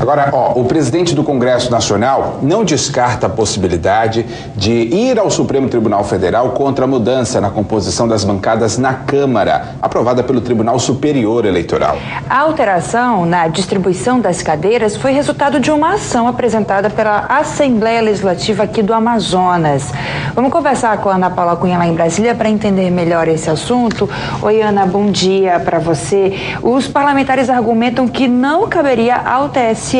Agora, o presidente do Congresso Nacional não descarta a possibilidade de ir ao Supremo Tribunal Federal contra a mudança na composição das bancadas na Câmara, aprovada pelo Tribunal Superior Eleitoral. A alteração na distribuição das cadeiras foi resultado de uma ação apresentada pela Assembleia Legislativa aqui do Amazonas. Vamos conversar com a Ana Paula Cunha lá em Brasília para entender melhor esse assunto. Oi, Ana, bom dia para você. Os parlamentares argumentam que não caberia ao TSE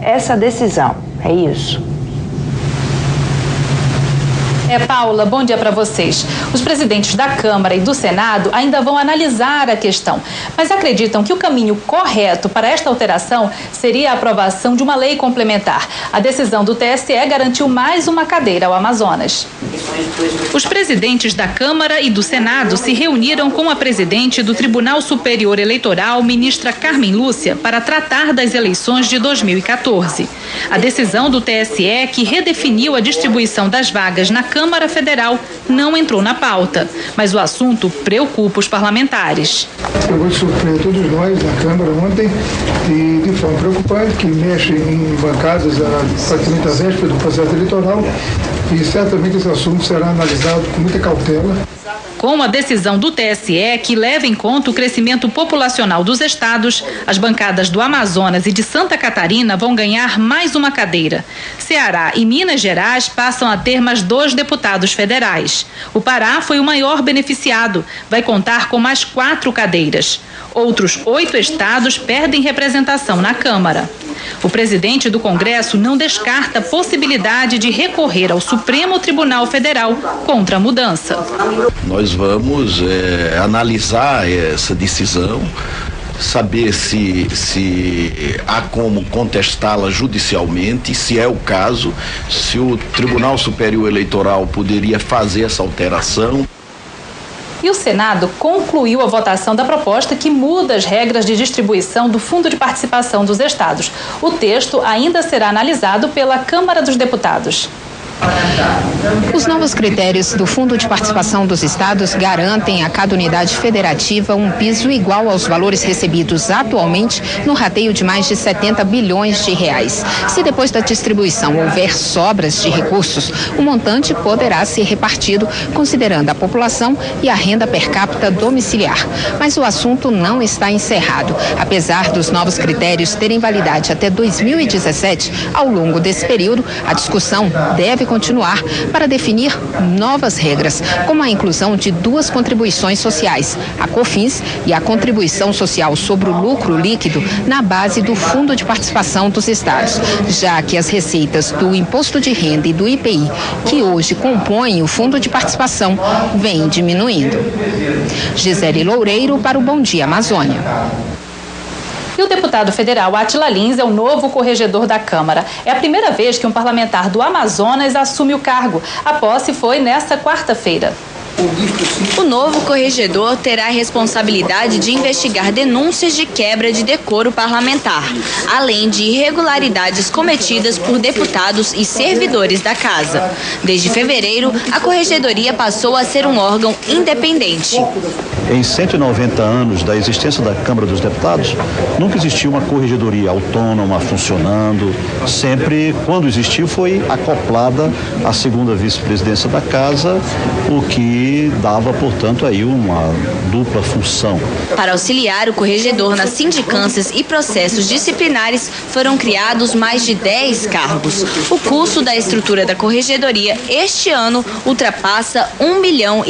essa decisão. É isso? Paula, bom dia para vocês. Os presidentes da Câmara e do Senado ainda vão analisar a questão, mas acreditam que o caminho correto para esta alteração seria a aprovação de uma lei complementar. A decisão do TSE garantiu mais uma cadeira ao Amazonas. Os presidentes da Câmara e do Senado se reuniram com a presidente do Tribunal Superior Eleitoral, ministra Carmen Lúcia, para tratar das eleições de 2014. A decisão do TSE, que redefiniu a distribuição das vagas na Câmara Federal, não entrou na pauta, mas o assunto preocupa os parlamentares. Pegou de surpresa todos nós na Câmara ontem e de forma preocupante, que mexe em bancadas praticamente à véspera do processo eleitoral, e certamente esse assunto será analisado com muita cautela. Com a decisão do TSE, que leva em conta o crescimento populacional dos estados, as bancadas do Amazonas e de Santa Catarina vão ganhar mais uma cadeira. Ceará e Minas Gerais passam a ter mais 2 deputados federais. O Pará foi o maior beneficiado, vai contar com mais 4 cadeiras. Outros 8 estados perdem representação na Câmara. O presidente do Congresso não descarta a possibilidade de recorrer ao Supremo Tribunal Federal contra a mudança. Nós vamos analisar essa decisão, saber se há como contestá-la judicialmente, se é o caso, se o Tribunal Superior Eleitoral poderia fazer essa alteração. E o Senado concluiu a votação da proposta que muda as regras de distribuição do Fundo de Participação dos Estados. O texto ainda será analisado pela Câmara dos Deputados. Os novos critérios do Fundo de Participação dos Estados garantem a cada unidade federativa um piso igual aos valores recebidos atualmente no rateio de mais de 70 bilhões de reais. Se depois da distribuição houver sobras de recursos, o montante poderá ser repartido considerando a população e a renda per capita domiciliar. Mas o assunto não está encerrado. Apesar dos novos critérios terem validade até 2017, ao longo desse período, a discussão deve continuar para definir novas regras, como a inclusão de 2 contribuições sociais, a COFINS e a Contribuição Social sobre o Lucro Líquido, na base do Fundo de Participação dos Estados, já que as receitas do Imposto de Renda e do IPI, que hoje compõem o Fundo de Participação, vêm diminuindo. Gisele Loureiro para o Bom Dia Amazônia. E o deputado federal Átila Lins é o novo corregedor da Câmara. É a primeira vez que um parlamentar do Amazonas assume o cargo. A posse foi nesta quarta-feira. O novo corregedor terá a responsabilidade de investigar denúncias de quebra de decoro parlamentar, além de irregularidades cometidas por deputados e servidores da Casa. Desde fevereiro, a corregedoria passou a ser um órgão independente. Em 190 anos da existência da Câmara dos Deputados, nunca existiu uma corregedoria autônoma, funcionando. Sempre, quando existiu, foi acoplada à segunda vice-presidência da Casa, o que dava, portanto, aí uma dupla função. Para auxiliar o corregedor nas sindicâncias e processos disciplinares, foram criados mais de 10 cargos. O custo da estrutura da corregedoria este ano ultrapassa 1,3 milhão